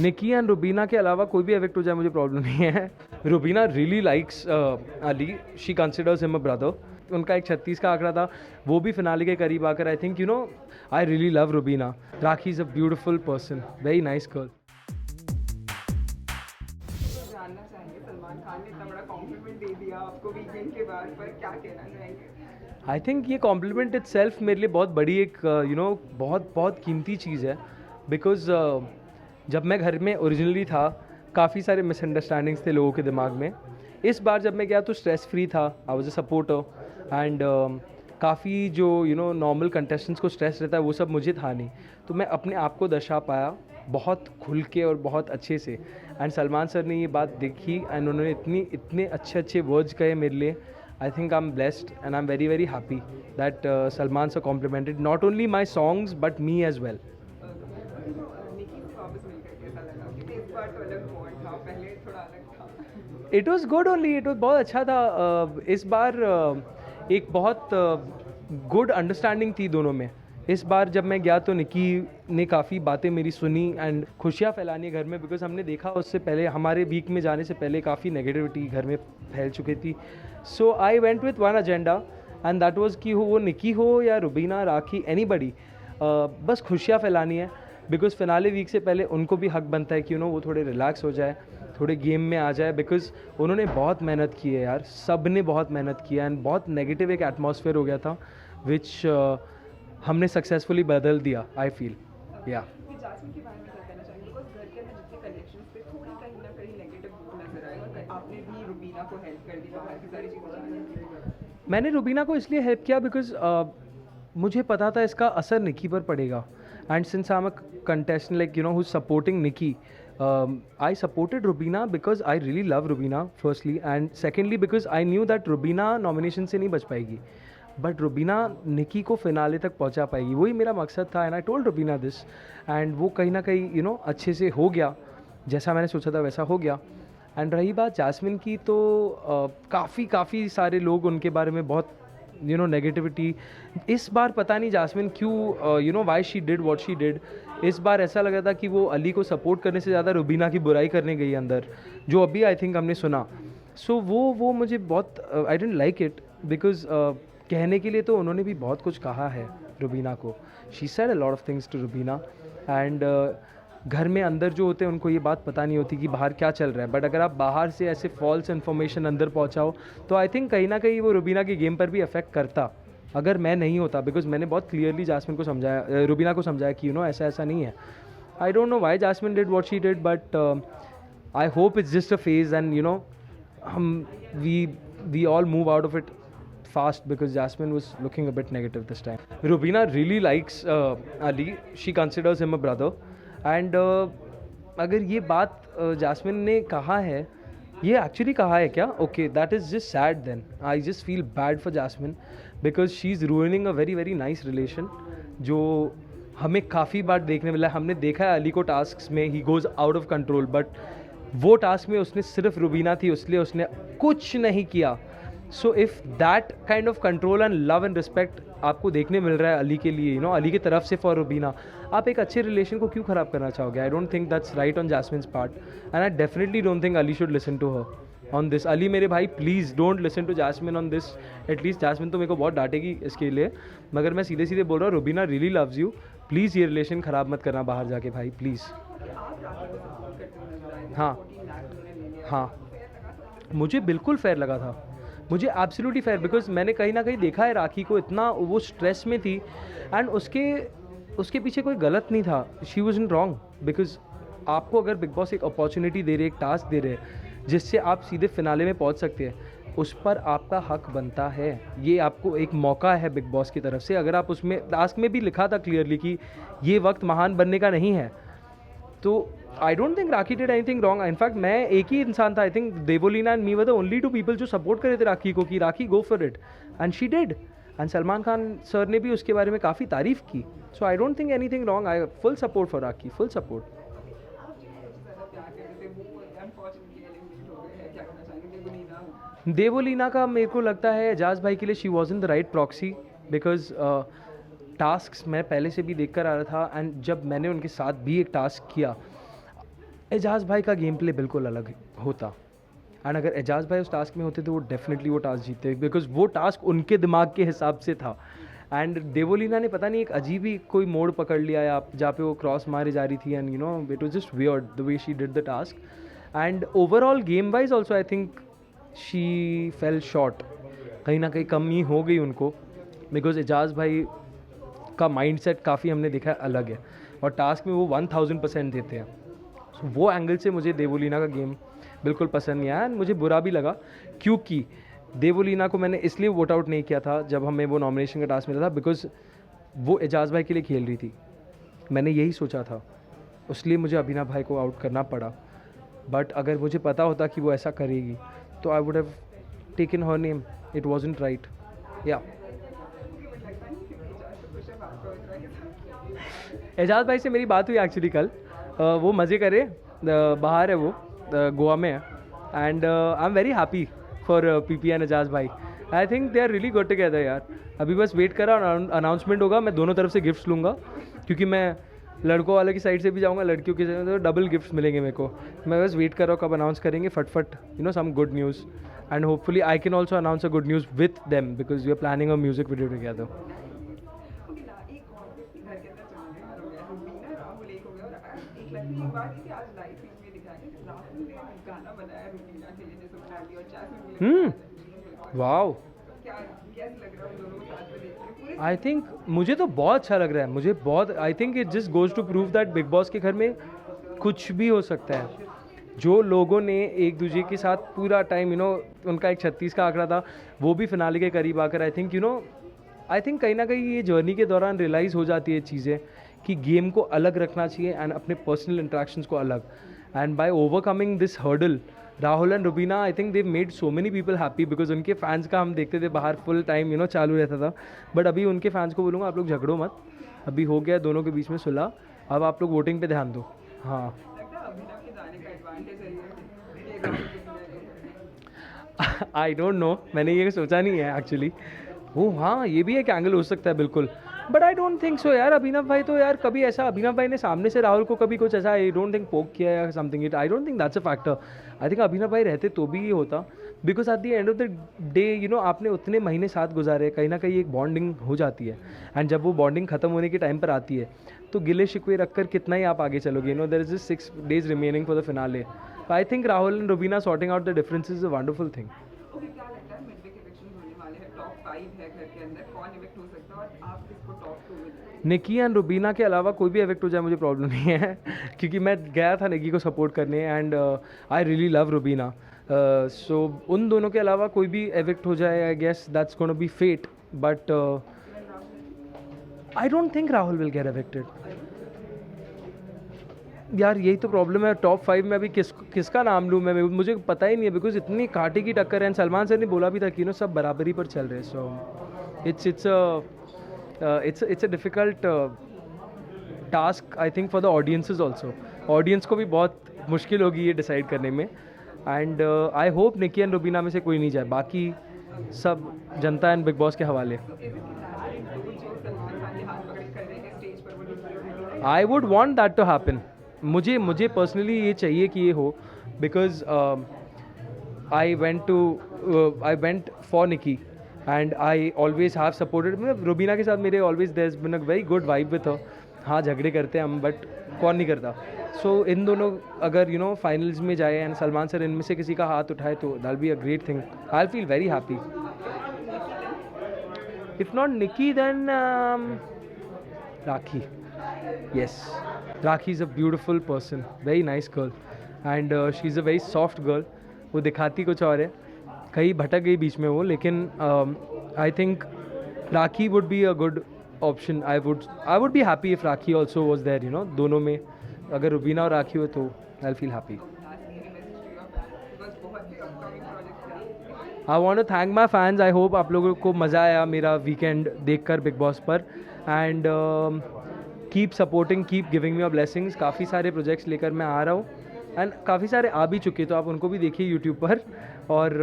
निकी and Rubina के अलावा कोई भी एविक्ट हो जाए मुझे प्रॉब्लम नहीं है. Rubina really likes Ali, she considers him a brother. उनका एक 36 का आंकड़ा था, वो भी फिनाले के करीब आकर आई think I really love Rubina. Rakhi is a beautiful person, very nice girl. जानना चाहेंगे, सलमान खान ने इतना बड़ा कॉम्प्लीमेंट दे दिया आपको वीकेंड के बाद, पर क्या कहना चाहेंगे? आई थिंक ये कॉम्प्लीमेंट इट सेल्फ मेरे लिए बहुत बड़ी एक बहुत बहुत कीमती चीज़ है. बिकॉज जब मैं घर में ओरिजिनली था, काफ़ी सारे मिसअंडरस्टैंडिंग्स थे लोगों के दिमाग में. इस बार जब मैं गया तो स्ट्रेस फ्री था, I was a supporter. And काफ़ी जो नॉर्मल कंटेस्टेंट्स को स्ट्रेस रहता है वो सब मुझे था नहीं. तो मैं अपने आप को दर्शा पाया बहुत खुल के और बहुत अच्छे से. एंड सलमान सर ने ये बात देखी एंड उन्होंने इतने अच्छे अच्छे वर्ड्स कहे मेरे लिए. I think I am blessed and I am very very happy that Salman sir complimented not only my songs but me as well. Nikki से वापस मिलकर कैसा लगा? क्योंकि इस बार तो अलग बॉन्ड था, पहले थोड़ा अलग था. It was good only, it was बहुत अच्छा था. इस बार एक बहुत गुड अंडरस्टैंडिंग थी दोनों में. इस बार जब मैं गया तो निकी ने काफ़ी बातें मेरी सुनी एंड खुशियाँ फैलानी है घर में. बिकॉज हमने देखा उससे पहले, हमारे वीक में जाने से पहले काफ़ी नेगेटिविटी घर में फैल चुकी थी. So I went with one agenda and that was कि वो निकी हो या रुबीना, राखी, एनीबडी, बस खुशियाँ फैलानी है. बिकॉज फिनाले वीक से पहले उनको भी हक बनता है कि वो थोड़े रिलैक्स हो जाए, थोड़े गेम में आ जाए. बिकॉज उन्होंने बहुत मेहनत की है यार, सब ने बहुत मेहनत किया एंड बहुत नेगेटिव एक एटमॉस्फेयर हो गया था विच हमने सक्सेसफुली बदल दिया, आई फील. या कि जासमीन के बारे में क्या कहना चाहेंगे? बिकॉज घर के अंदर जितने कनेक्शंस पे थोड़ी कहीं ना कहीं नेगेटिव नजर आए, और आपने भी रुबीना को हेल्प कर दी बाहर की सारी चीज़ें जानने की. मैंने रुबीना को इसलिए हेल्प किया बिकॉज मुझे पता था इसका असर निकी पर पड़ेगा. And since I am a contestant like who supporting Nikki, I supported Rubina because I really love Rubina firstly, and secondly because I knew that Rubina nomination से नहीं बच पाएगी, बट रुबीना निकी को फिनाले तक पहुंचा पाएगी. वही मेरा मकसद था and I told Rubina this. And वो कहीं ना कहीं अच्छे से हो गया, जैसा मैंने सोचा था वैसा हो गया. एंड रही बात जास्मिन की, तो काफ़ी सारे लोग उनके बारे में बहुत नेगेटिविटी. इस बार पता नहीं जास्मिन क्यों why she did what she did. इस बार ऐसा लगा था कि वो अली को सपोर्ट करने से ज़्यादा रुबीना की बुराई करने गई अंदर, जो अभी आई थिंक हमने सुना. सो वो मुझे बहुत आई डेंट लाइक इट. बिकॉज कहने के लिए तो उन्होंने भी बहुत कुछ कहा है रुबीना को. She said a lot of things to Rubina. And घर में अंदर जो होते हैं उनको ये बात पता नहीं होती कि बाहर क्या चल रहा है. बट अगर आप बाहर से ऐसे फॉल्स इन्फॉर्मेशन अंदर पहुंचाओ तो आई थिंक कहीं ना कहीं वो रुबीना के गेम पर भी अफेक्ट करता, अगर मैं नहीं होता. बिकॉज मैंने बहुत क्लियरली जास्मिन को समझाया, रुबीना को समझाया कि ऐसा ऐसा नहीं है. I don't know why Jasmin did what she did, but I hope it's just a phase and um we all move out of it fast because Jasmine was looking a bit negative this time. Rubina really likes Ali. She considers him a brother. And अगर ये बात jasmine ने कहा है, ये actually कहा है क्या? Okay, that is just sad then. I just feel bad for Jasmin because she is ruining a very very nice relation जो हमें काफ़ी बार देखने मिला है. हमने देखा है अली को टास्क में he goes out of control, but वो टास्क में उसने सिर्फ रुबीना थी इसलिए उसने कुछ नहीं किया. So if that kind of control and love and respect आपको देखने मिल रहा है अली के लिए, अली की तरफ से फॉर रुबीना, आप एक अच्छे रिलेशन को क्यों ख़राब करना चाहोगे? I don't think that's right on Jasmin's part and I definitely don't think Ali should listen to her on this. Ali मेरे भाई, please don't listen to Jasmin on this. At least Jasmin तो मेरे को बहुत डांटेगी इसके लिए, मगर मैं सीधे सीधे बोल रहा हूँ, Rubina really loves you. Please ये रिलेशन ख़राब मत करना बाहर जाके भाई, प्लीज़. हाँ हाँ, मुझे बिल्कुल फेयर लगा था, मुझे एब्सोल्युटली फेयर. बिकॉज मैंने कहीं ना कहीं देखा है राखी को, इतना वो स्ट्रेस में थी एंड उसके पीछे कोई गलत नहीं था. She was in wrong. Because आपको अगर बिग बॉस एक अपॉर्चुनिटी दे रहे, एक टास्क दे रहे जिससे आप सीधे फिनाले में पहुंच सकते हैं, उस पर आपका हक बनता है. ये आपको एक मौका है बिग बॉस की तरफ से. अगर आप उसमें टास्क में भी लिखा था क्लियरली कि ये वक्त महान बनने का नहीं है, तो I don't think Rakhi did anything wrong. In fact मैं एक ही इंसान था, I think Devoleena and me were the only two people जो सपोर्ट कर रहे थे राखी को कि Rakhi go for it, and she did. And Salman Khan sir ने भी उसके बारे में काफ़ी तारीफ की. So I don't think anything wrong. I full support for Rakhi, full support. Devoleena का मेरे को लगता है एजाज भाई के लिए she was in the right proxy. Because task मैं पहले से भी देख कर आ रहा था, एंड जब मैंने उनके साथ भी एक टास्क किया, एजाज भाई का गेम प्ले बिल्कुल अलग होता। एंड अगर एजाज भाई उस टास्क में होते तो वो डेफिनेटली वो टास्क जीते, बिकॉज वो टास्क उनके दिमाग के हिसाब से था। एंड देवोलीना ने पता नहीं एक अजीब ही कोई मोड़ पकड़ लिया है आप, जहाँ पे वो क्रॉस मारी जा रही थी, and you know it was just weird the way she did the task. And overall game wise also I think she fail short, कहीं ना कहीं कमी हो गई उनको, बिकॉज एजाज भाई का माइंड सेट काफ़ी हमने देखा है अलग है, और टास्क में वो 1000% देते हैं। So, वो एंगल से मुझे देवोलीना का गेम बिल्कुल पसंद नहीं आया, एंड मुझे बुरा भी लगा, क्योंकि देवोलीना को मैंने इसलिए वोट आउट नहीं किया था जब हमें वो नॉमिनेशन का टास्क मिला था, बिकॉज वो एजाज भाई के लिए खेल रही थी, मैंने यही सोचा था, इसलिए मुझे अभिनव भाई को आउट करना पड़ा। बट अगर मुझे पता होता कि वो ऐसा करेगी तो I would have taken her name, it wasn't right. या एजाज भाई से मेरी बात हुई एक्चुअली कल, वो मज़े करे, बाहर है वो, गोवा में है, and I am very happy for PP and Ejaz भाई। I think they are really good together यार। अभी बस वेट करा, अनाउंसमेंट होगा, मैं दोनों तरफ से गिफ्ट्स लूँगा, क्योंकि मैं लड़कों वाले की साइड से भी जाऊँगा, लड़कियों की साइड से, तो डबल गिफ्ट्स मिलेंगे मेरे को। मैं बस वेट कर रहा हूँ कब अनाउंस करेंगे फटफट, you know some good news, and hopefully I can also announce a good news with them, because we are planning a music video together. Okay ना, एक और घर के अंदर चलने वाला हो गया, रुबीना राहुल एक हो गया, और एक लगती है बात कि आज लाइव फीड में दिखाया कि राहुल ने गाना बनाया रुबीना के लिए, जैसे बना लिया, और जैस्मिन के लिए वाओ, क्या कैसे लग रहा है उन दोनों को साथ में देख के पूरे? आई थिंक मुझे तो बहुत अच्छा लग रहा है, मुझे बहुत, I think it just goes to prove that Bigg Boss के घर में कुछ भी हो सकता है। जो लोगों ने एक दूसरे के साथ पूरा टाइम, यू नो उनका एक 36 का आंकड़ा था, वो भी फिनाले के करीब आकर I think, you know I think कहीं ना कहीं ये जर्नी के दौरान रियलाइज़ हो जाती है चीज़ें कि गेम को अलग रखना चाहिए एंड अपने पर्सनल इंट्रैक्शंस को अलग। And by overcoming this hurdle, Rahul and Rubina I think they made so many people happy, because उनके फैंस का हम देखते थे बाहर फुल टाइम, यू नो चालू रहता था। बट अभी उनके फैंस को बोलूँगा आप लोग झगड़ो मत, अभी हो गया दोनों के बीच में सुलह, अब आप लोग वोटिंग पे ध्यान दो। हाँ लगता है अभिनव के जाने का एडवांटेज है ये राहुल रुबीना के। आई डोंट नो, मैंने ये सोचा नहीं है एक्चुअली। ओह हाँ, ये भी एक एंगल हो सकता है बिल्कुल, but I don't think so यार। अभिनव भाई तो यार कभी ऐसा, अभिनव भाई ने सामने से राहुल को कभी कुछ ऐसा आई डोंट थिंक पोक किया या something, it I don't think that's a factor. I think Abhinav भाई रहते तो भी ये होता, because at the end of the day you know आपने उतने महीने साथ गुजारे, कहीं ना कहीं एक बॉन्डिंग हो जाती है, एंड जब वो बॉन्डिंग खत्म होने के टाइम पर आती है तो गिले शिकवे रखकर कितना ही आप आगे चलोगे, you know there is just 6 days remaining for the finale. I think Rahul and Rubina sorting out the differences is a wonderful thing. Okay, क्या लगता है मिड वीक इलेक्शन होने वाले हैं, टॉप 5 है घर के अंदर, कौन इवेक्ट हो सकता है और आप किसको टॉप 2 में? निकी एंड रुबीना के अलावा कोई भी इफेक्ट हो जाए मुझे प्रॉब्लम नहीं है क्योंकि मैं गया था निकी को सपोर्ट करने, and I really love Rubina, so उन दोनों के अलावा कोई भी इफेक्ट हो जाए I guess that's gonna be fate, but I don't think Rahul will get affected. यार यही तो प्रॉब्लम है, टॉप 5 में अभी किसका नाम लूँ मैं, मुझे पता ही नहीं है, बिकॉज इतनी कांटे की टक्कर है, एंड सलमान सर ने बोला भी था कि नो सब बराबरी पर चल रहे हैं, so it's a difficult task I think for the audiences also. Audience को भी बहुत मुश्किल होगी ये डिसाइड करने में, and I hope Nikki and Rubina में से कोई नहीं जाए, बाकी सब जनता एंड बिग बॉस के हवाले। I would want that to happen, मुझे पर्सनली ये चाहिए कि ये हो, because I went for Nikki and I always have supported, मतलब रुबीना के साथ मेरे always there has been a very good vibe with her. हाँ झगड़े करते हैं हम, बट कौन नहीं करता। सो इन दोनों अगर यू नो फाइनल्स में जाए एंड सलमान सर इनमें से किसी का हाथ उठाए तो that be a great thing, I feel very happy. If not Nikki then Rakhi, yes, Rakhi is a beautiful person, very nice girl, and she's a very soft girl. वो दिखाती कुछ और है, कहीं भटक गई बीच में वो, लेकिन I think Rakhi would be a good option. I would be happy if Rakhi also was there, you know दोनों में अगर रुबीना और राखी हो तो I feel happy. I want to thank my fans, I hope आप लोगों को मज़ा आया मेरा वीकेंड देख कर बिग बॉस पर, and keep supporting, keep giving me your blessings. काफ़ी सारे प्रोजेक्ट्स लेकर मैं आ रहा हूँ, एंड काफ़ी सारे आ भी चुके, तो आप उनको भी देखिए यूट्यूब पर, और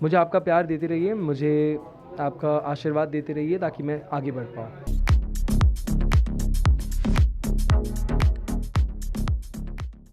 मुझे आपका प्यार देते रहिए, मुझे आपका आशीर्वाद देते रहिए ताकि मैं आगे बढ़ पाऊँ।